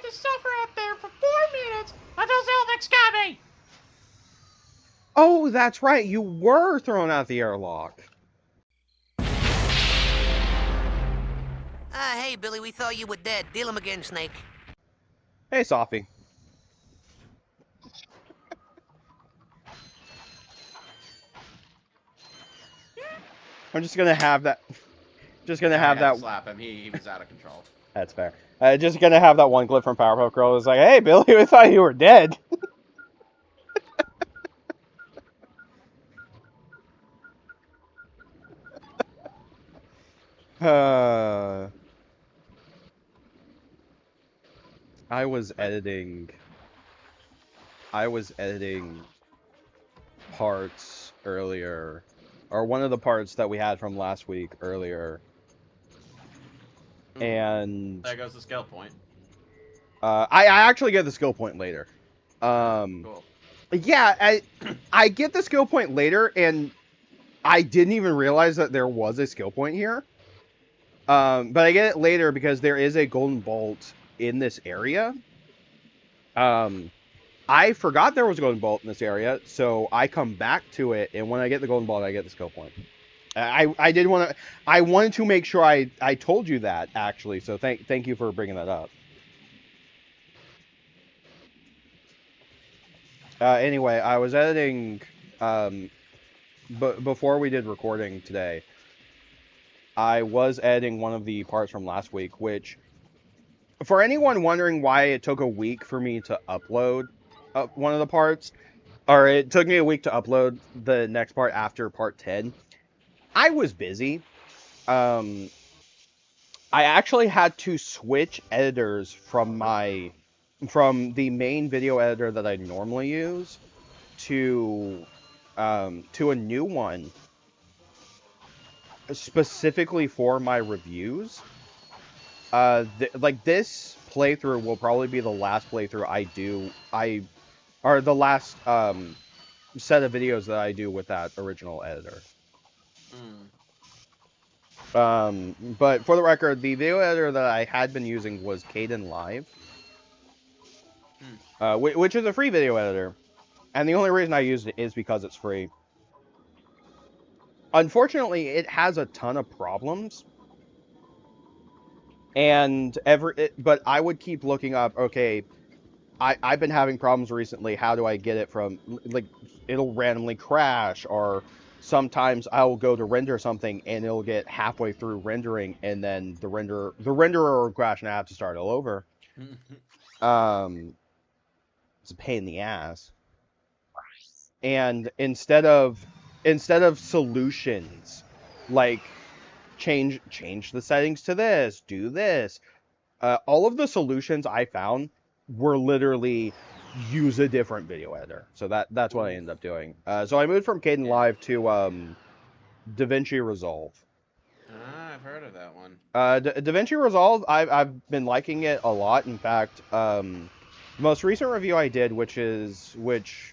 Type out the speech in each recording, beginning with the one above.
to suffer out there for 4 minutes until Zelvix got me. Oh, that's right. You were thrown out the airlock. Hey, Billy, we thought you were dead. Deal him again, Snake. Hey, Sophie. I'm just gonna have that. Just gonna Yeah, have I had that. to slap him. He was out of control. That's fair. Just gonna have that one clip from Powerpuff Girl. It's like, hey, Billy, we thought you were dead. I was editing. I was editing parts earlier, or one of the parts that we had from last week earlier, and There goes the skill point. I actually get the skill point later. Cool. Yeah, I get the skill point later, and I didn't even realize that there was a skill point here. But I get it later because there is a golden bolt in this area. I forgot there was a golden bolt in this area, so I come back to it, and when I get the golden bolt, I get the skill point. I did want to. I wanted to make sure I told you that actually. So thank you for bringing that up. Anyway, I was editing. But before we did recording today, I was editing one of the parts from last week, which, for anyone wondering why it took a week for me to upload one of the parts, or it took me a week to upload the next part after part 10, I was busy. I actually had to switch editors from the main video editor that I normally use to a new one specifically for my reviews. Like this playthrough will probably be the last playthrough or the last set of videos that I do with that original editor. But for the record, the video editor that I had been using was Kden Live, which is a free video editor, and the only reason I used it is because it's free. Unfortunately, it has a ton of problems, but I would keep looking up. Okay, I've been having problems recently. How do I get it from, like, it'll randomly crash, or sometimes I'll go to render something and it'll get halfway through rendering and then the renderer will crash and I have to start all over. It's a pain in the ass. And instead of solutions like change the settings to this, do this, all of the solutions I found were literally use a different video editor. So that's what I ended up doing. So I moved from Kden Live to DaVinci Resolve. I've heard of that one. DaVinci Resolve, I've been liking it a lot. In fact, the most recent review I did, which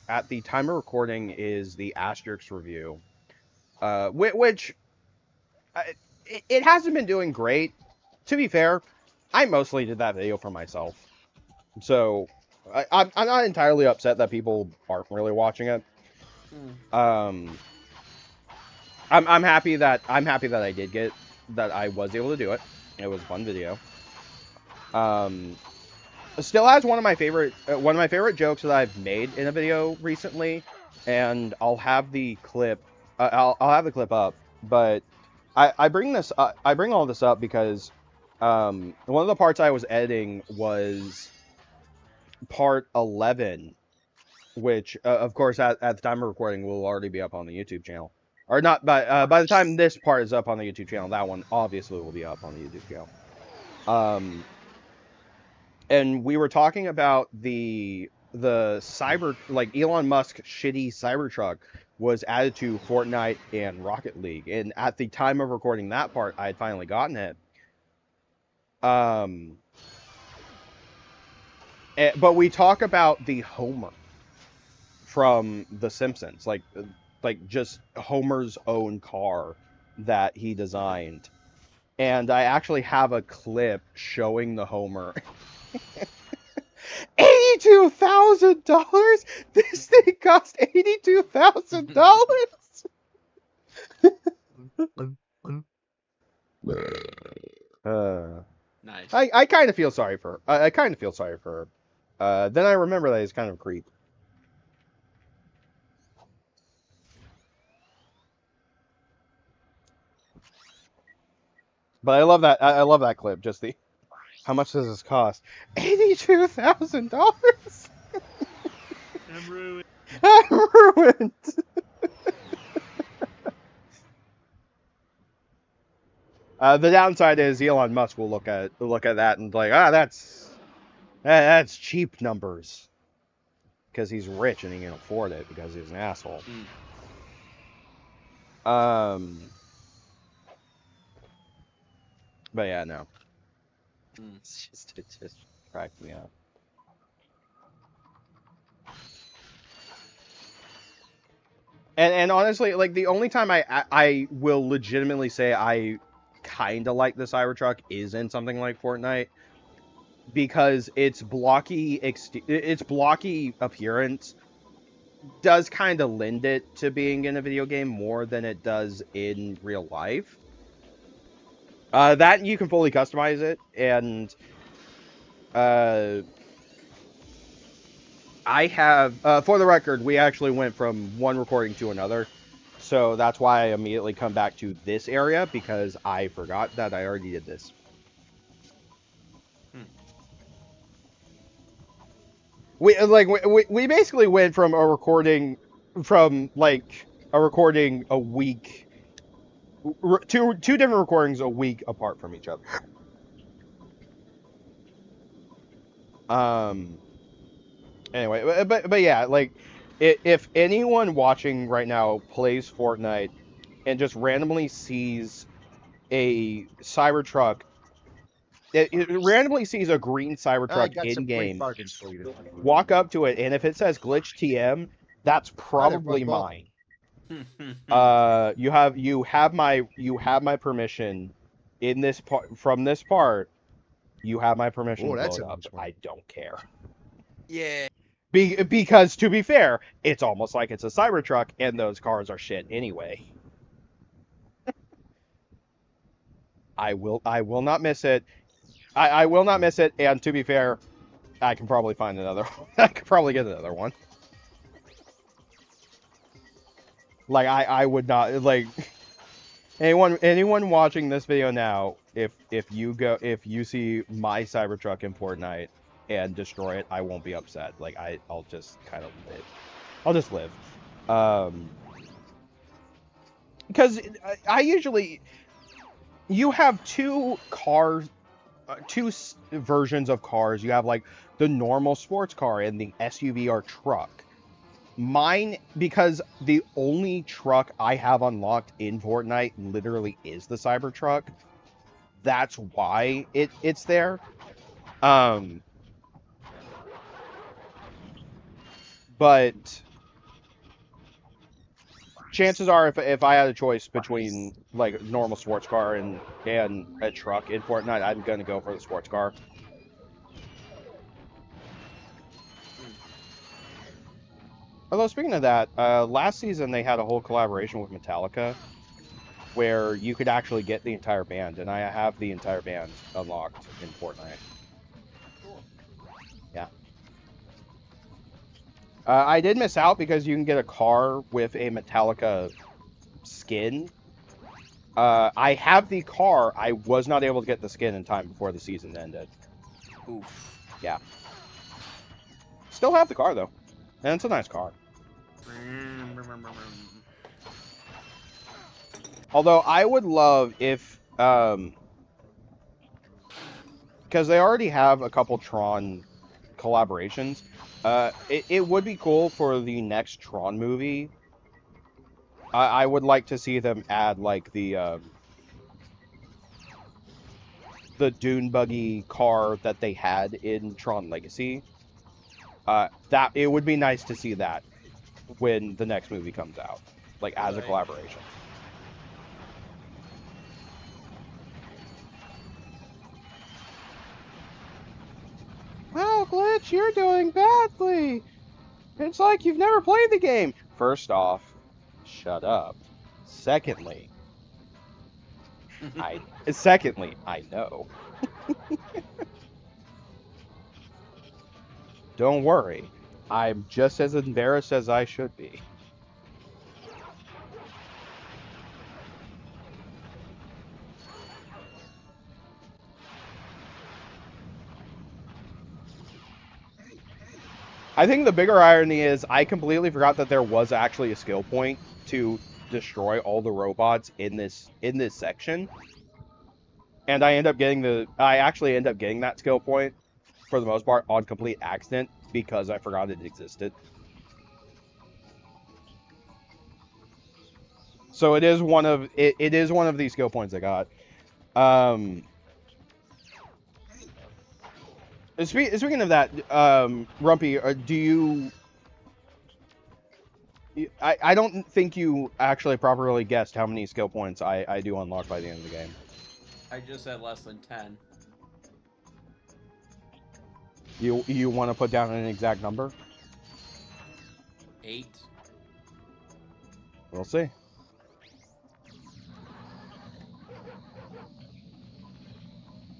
at the time of recording is the Asterix review, which it hasn't been doing great. To be fair, I mostly did that video for myself. So I'm not entirely upset that people aren't really watching it. I'm happy that I did get that I was able to do it. It was a fun video. Still has one of my favorite jokes that I've made in a video recently, and I'll have the clip. I'll have the clip up, but I bring this up, I bring all this up because one of the parts I was editing was part 11, which of course at the time of recording will already be up on the YouTube channel, or not. But by the time this part is up on the YouTube channel, that one obviously will be up on the YouTube channel. And we were talking about the cyber, like, Elon Musk shitty Cybertruck was added to Fortnite and Rocket League, and at the time of recording that part, I had finally gotten it. But we talk about the Homer from The Simpsons, like just Homer's own car that he designed, and I actually have a clip showing the Homer. $82,000. This thing cost $82,000. Nice. I kind of feel sorry for her. I kind of feel sorry for her. Then I remember that he's kind of a creep. But I love that. I love that clip. Just the how much does this cost? $82,000. I'm ruined. I'm ruined. The downside is Elon Musk will look at that and be like, that's cheap numbers, because he's rich and he can afford it because he's an asshole. But yeah, no. It just cracked me up. And honestly, like the only time I will legitimately say I kind of like the Cybertruck is in something like Fortnite, because its blocky appearance does kind of lend it to being in a video game more than it does in real life. That you can fully customize it, and I have, for the record, we actually went from one recording to another, so that's why I immediately come back to this area, because I forgot that I already did this. We basically went from a recording a week, two different recordings a week apart from each other. Anyway, but yeah, like if anyone watching right now plays Fortnite and just randomly sees a Cybertruck, it randomly sees a green Cybertruck in game, walk up to it, and if it says glitch TM, that's probably mine. You have my permission in this part, from this part. You have my permission to blow it up. I don't care. Yeah. Because to be fair, it's almost like it's a Cybertruck, and those cars are shit anyway. I will not miss it. I will not miss it, and to be fair, I can probably find another. I could probably get another one. Like I would not like anyone watching this video now. If you see my Cybertruck in Fortnite and destroy it, I won't be upset. Like I'll just kind of live. I'll just live. Because I usually, you have two versions of cars. You have like the normal sports car and the SUV or truck. Mine, because the only truck I have unlocked in Fortnite literally is the Cybertruck. That's why it's there. But chances are, if I had a choice between like a normal sports car and a truck in Fortnite, I'm gonna go for the sports car. Although speaking of that, last season they had a whole collaboration with Metallica, where you could actually get the entire band, and I have the entire band unlocked in Fortnite. Cool. Yeah. I did miss out because you can get a car with a Metallica skin. I have the car. I was not able to get the skin in time before the season ended. Oof. Yeah. Still have the car though, and it's a nice car. Although I would love if, because they already have a couple Tron collaborations, it would be cool for the next Tron movie. I would like to see them add like the dune buggy car that they had in Tron Legacy. That it would be nice to see that when the next movie comes out, like as a collaboration. Well, No, Glitch, you're doing badly. It's like you've never played the game. First off, shut up. Secondly, I know. Don't worry. I'm just as embarrassed as I should be. I think the bigger irony is I completely forgot that there was actually a skill point to destroy all the robots in this section. And I actually end up getting that skill point for the most part on complete accident because I forgot it existed. So it is one of these skill points I got. Speaking of that, Rumpy, do you? I don't think you actually properly guessed how many skill points I do unlock by the end of the game. I just said less than 10. You want to put down an exact number? 8. We'll see.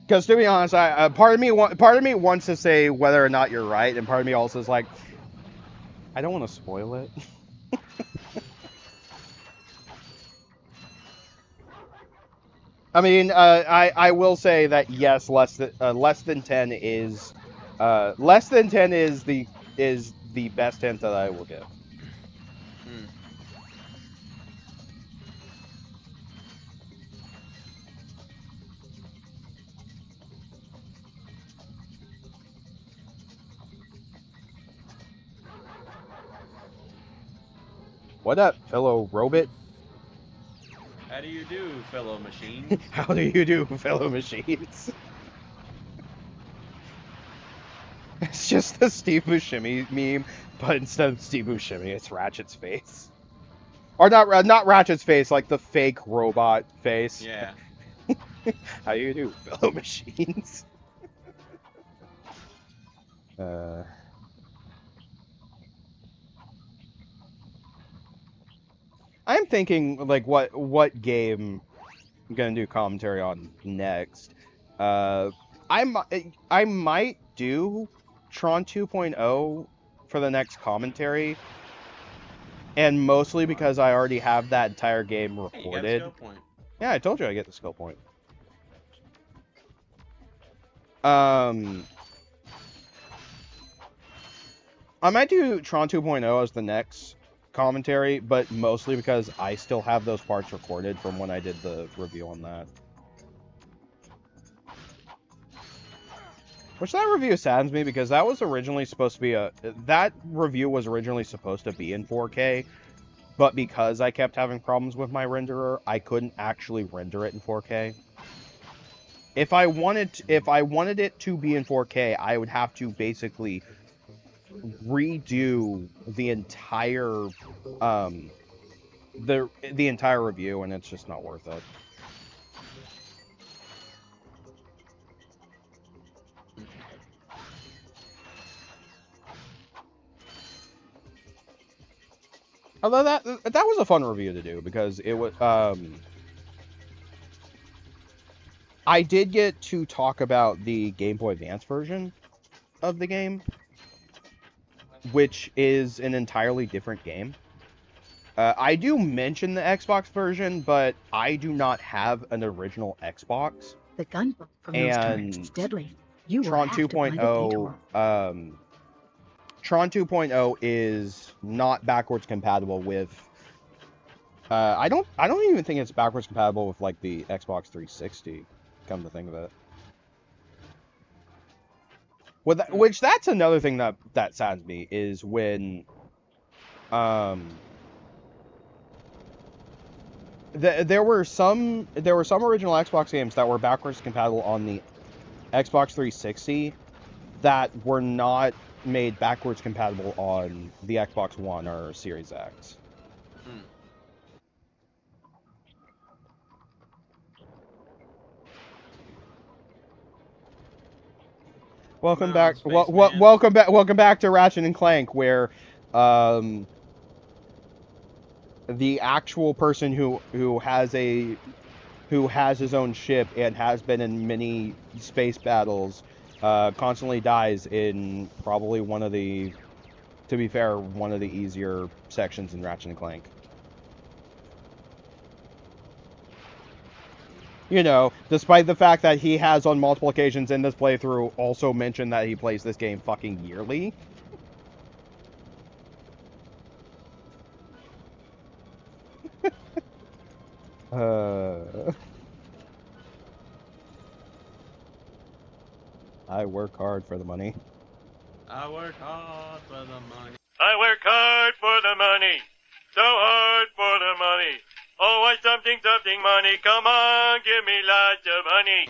Because to be honest, part of me wants to say whether or not you're right, and part of me also is like, I don't want to spoil it. I mean, I will say that yes, less than 10 is the best hint that I will give. Hmm. What up, fellow robot? How do you do, fellow machines? How do you do, fellow machines? It's just the Steve Buscemi meme, but instead of Steve Buscemi, it's Ratchet's face. Or not Ratchet's face, like the fake robot face. Yeah. How do you do, fellow machines? I'm thinking like what game I'm gonna do commentary on next. I might do Tron 2.0 for the next commentary, and mostly because I already have that entire game Hey, you got a recorded. skill point. Yeah, I told you I get the skill point. I might do Tron 2.0 as the next commentary, but mostly because I still have those parts recorded from when I did the review on that. Which that review saddens me because that was originally supposed to be that review was originally supposed to be in 4K, but because I kept having problems with my renderer, I couldn't actually render it in 4K. If I wanted it to be in 4K, I would have to basically redo the entire the entire review, and it's just not worth it. Although that was a fun review to do because it was I did get to talk about the Game Boy Advance version of the game, which is an entirely different game. I do mention the Xbox version, but I do not have an original Xbox. The gunboat from those turrets is deadly. You will Tron have to buy the 2.0 detour. Tron 2.0 is not backwards compatible with I don't even think it's backwards compatible with like the Xbox 360, come to think of it. Which that's another thing that saddens me is when there were some original Xbox games that were backwards compatible on the Xbox 360 that were not made backwards compatible on the Xbox One or Series X. Welcome Come on, back. spaceman. Welcome back. Welcome back to Ratchet and Clank, where the actual person who has his own ship and has been in many space battles constantly dies in probably one of the, to be fair, one of the easier sections in Ratchet and Clank. You know, despite the fact that he has on multiple occasions in this playthrough also mentioned that he plays this game fucking yearly. I work hard for the money. I work hard for the money. I work hard for the money. So hard for the money. Oh, why something money. Come on, give me lots of money.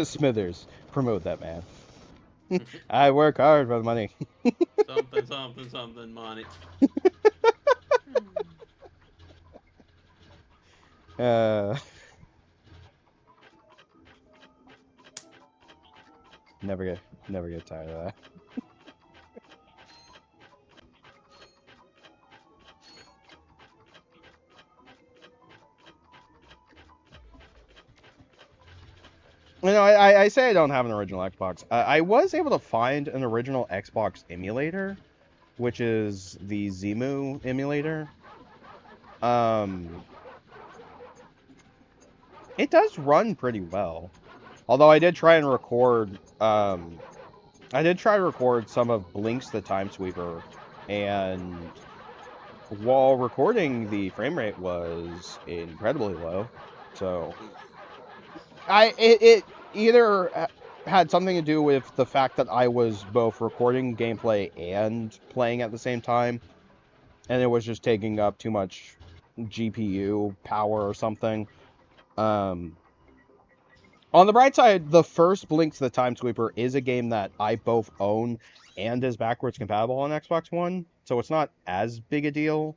Smithers, promote that man. I work hard for the money. Something, something, something, money. Never get tired of that. You know, I say I don't have an original Xbox. I was able to find an original Xbox emulator, which is the Zemu emulator. It does run pretty well. Although I did try and record, some of Blinks the Time Sweeper, and while recording, the frame rate was incredibly low. So, it either had something to do with the fact that I was both recording gameplay and playing at the same time, and it was just taking up too much GPU power or something. On the bright side, the first Blinks the Time Sweeper is a game that I both own and is backwards compatible on Xbox One, so it's not as big a deal.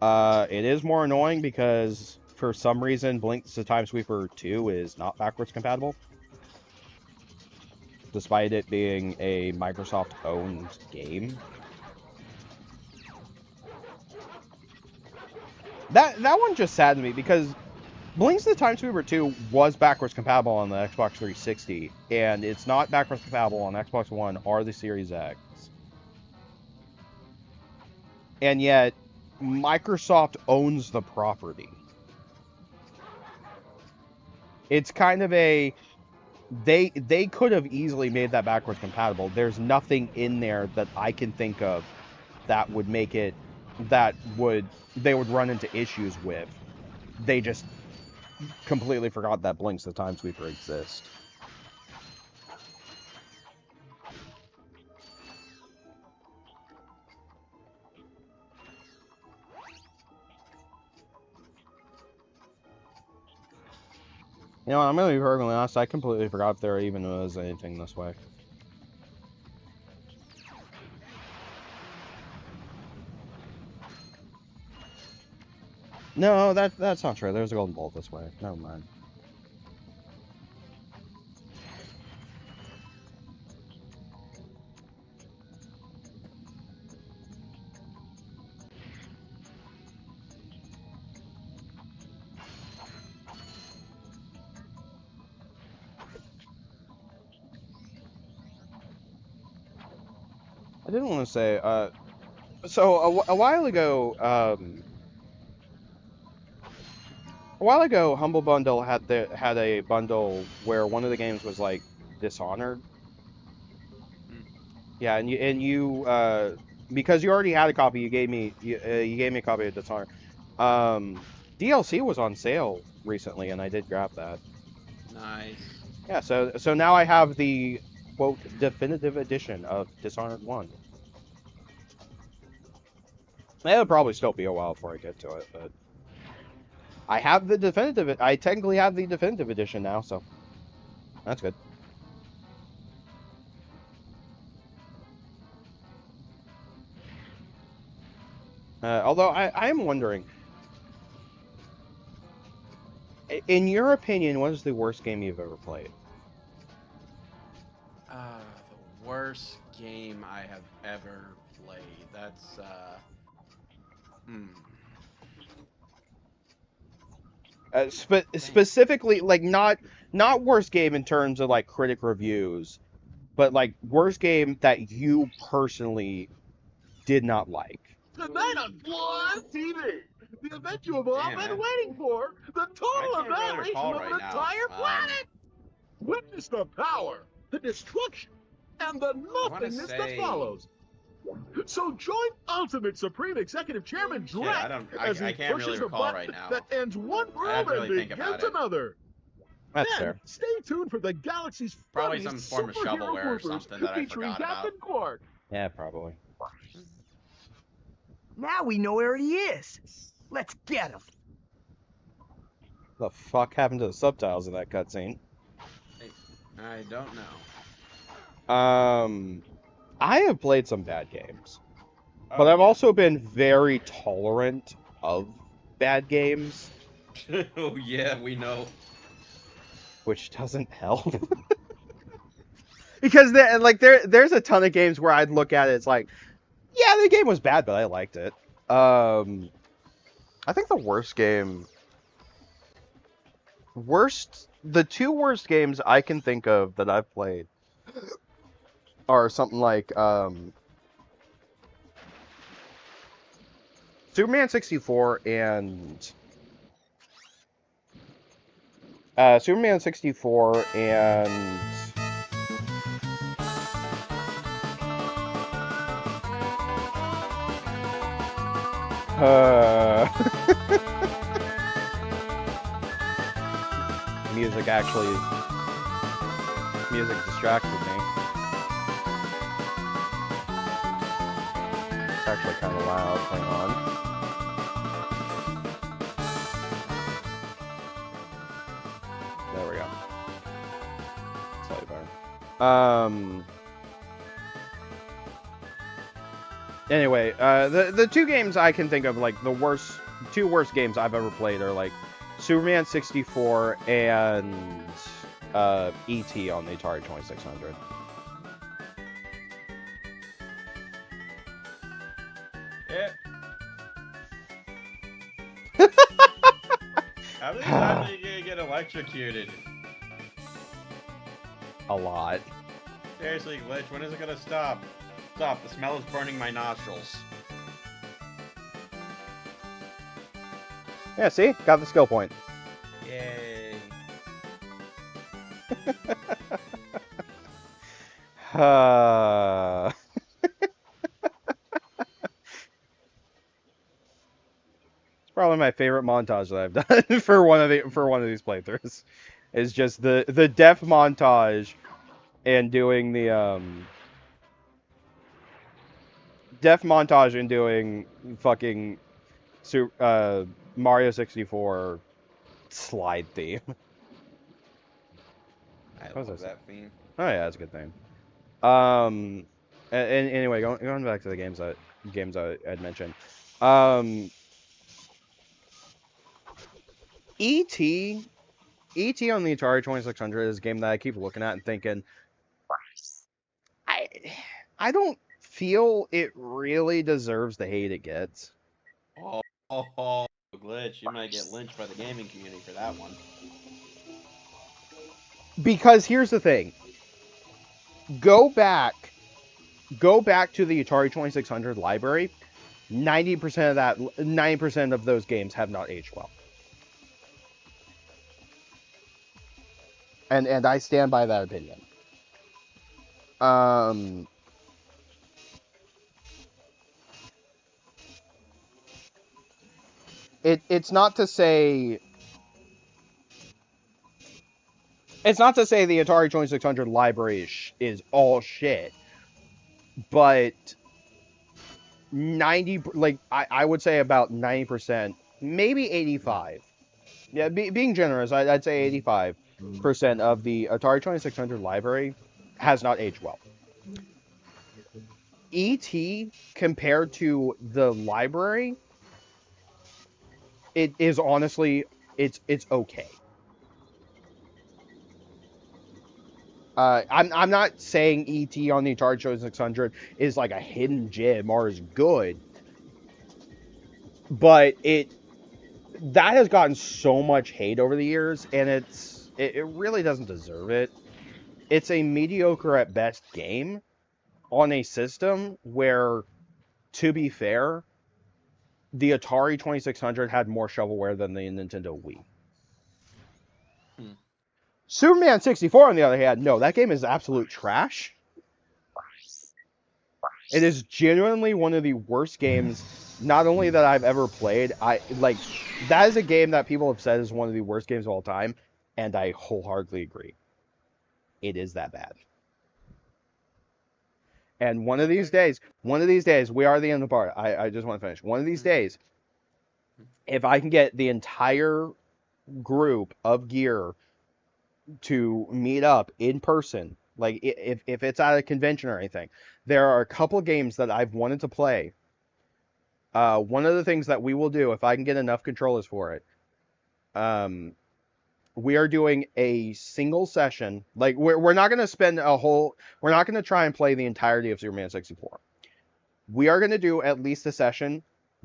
It is more annoying because for some reason Blinks the Time Sweeper 2 is not backwards compatible, despite it being a Microsoft-owned game. That one just saddened me because Blinks the Time Sweeper 2 was backwards compatible on the Xbox 360, and it's not backwards compatible on Xbox One or the Series X. And yet, Microsoft owns the property. It's kind of a... They could have easily made that backwards compatible. There's nothing in there that I can think of that would make it... they would run into issues with. They just completely forgot that Blinks the Time Sweeper exists. You know, I'm gonna be perfectly honest, I completely forgot if there even was anything this way. No, that's not true. There's a golden bolt this way. Never mind. I didn't want to say, so a while ago, Humble Bundle had a bundle where one of the games was like Dishonored. Yeah, and you because you already had a copy, you gave me a copy of Dishonored. DLC was on sale recently, and I did grab that. Nice. Yeah, so now I have the quote definitive edition of Dishonored 1. It'll probably still be a while before I get to it, but I have the definitive. I technically have the definitive edition now, so that's good. Although I am wondering, in your opinion, what is the worst game you've ever played? The worst game I have ever played. That's Specifically, like not worst game in terms of like critic reviews, but like worst game that you personally did not like. Tonight on Live TV, the event you have all Damn, been man. waiting for, the total I can't really annihilation recall of right an now. entire planet. Witness the power, the destruction, and the nothingness that say- follows. So join Ultimate Supreme Executive Chairman Shit, Drek I as he can't pushes really the recall button right now. that ends one I have room to and really think about begins it. another. That's Then, fair. stay tuned for the galaxy's Probably funniest some form of superhero shovelware or bloopers something that I featuring forgot Captain about. Quark. Yeah, probably. Now we know where he is. Let's get him. The fuck happened to the subtitles in that cutscene? I don't know. I have played some bad games, but Oh, I've yeah. also been very tolerant of bad games, Oh yeah, we know. which doesn't help. Because there's a ton of games where I'd look at it, it's like, yeah, the game was bad, but I liked it. I think the two worst games I can think of that I've played are something like Superman 64 and Superman 64 and music distracted me. It's actually kind of loud. Hang on. There we go. Slightly better. Anyway, the two games I can think of, like the two worst games I've ever played are like Superman 64 and E.T. on the Atari 2600. Yeah. How many times are you gonna get electrocuted? A lot. Seriously, Glitch, when is it gonna stop? Stop, the smell is burning my nostrils. Yeah, see? Got the skill point. Yay. It's probably my favorite montage that I've done for one of these playthroughs. Is just the death montage and doing the death montage and doing fucking Mario 64 slide theme. I was love that? that theme. Oh yeah, that's a good thing. And anyway, going back to the games I had mentioned. E.T. E.T. on the Atari 2600 is a game that I keep looking at and thinking, I don't feel it really deserves the hate it gets. Oh, Glitch, you might get lynched by the gaming community for that one. Because here's the thing. Go back to the Atari 2600 library. 90% of those games have not aged well. And I stand by that opinion. It's not to say the Atari 2600 library is all shit, but 90, like I would say about 90%, maybe 85. Yeah, being generous, I'd say 85% of the Atari 2600 library has not aged well. ET compared to the library, it is honestly it's okay. I'm not saying ET on the Atari 2600 is like a hidden gem or is good, but that has gotten so much hate over the years, and it really doesn't deserve it. It's a mediocre at best game on a system where, to be fair, the Atari 2600 had more shovelware than the Nintendo Wii. Superman 64, on the other hand, no, that game is absolute trash. It is genuinely one of the worst games, not only that I've ever played, that is a game that people have said is one of the worst games of all time, and I wholeheartedly agree. It is that bad. And one of these days, we are at the end of the part. I just want to finish. One of these days, if I can get the entire group of gear to meet up in person, like if it's at a convention or anything, there are a couple games that I've wanted to play. One of the things that we will do, if I can get enough controllers for it, we are doing a single session. Like we're not going to spend we're not going to try and play the entirety of Superman 64. We are going to do at least a session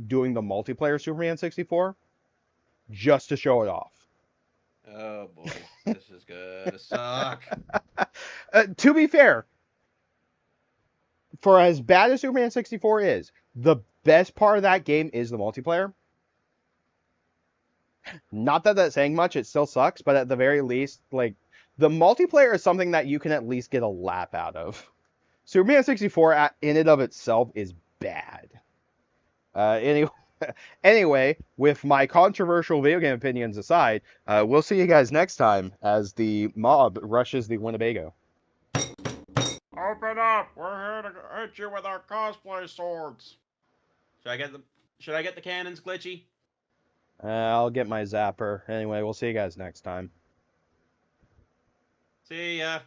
doing the multiplayer Superman 64 just to show it off. Oh boy, this is gonna suck. To be fair, for as bad as Superman 64 is, the best part of that game is the multiplayer. Not that that's saying much, it still sucks, but at the very least, like, the multiplayer is something that you can at least get a laugh out of. Superman 64 in and of itself is bad. Anyway, with my controversial video game opinions aside, we'll see you guys next time as the mob rushes the Winnebago. Open up! We're here to hit you with our cosplay swords. Should I get the cannons, Glitchy? I'll get my zapper. Anyway, we'll see you guys next time. See ya.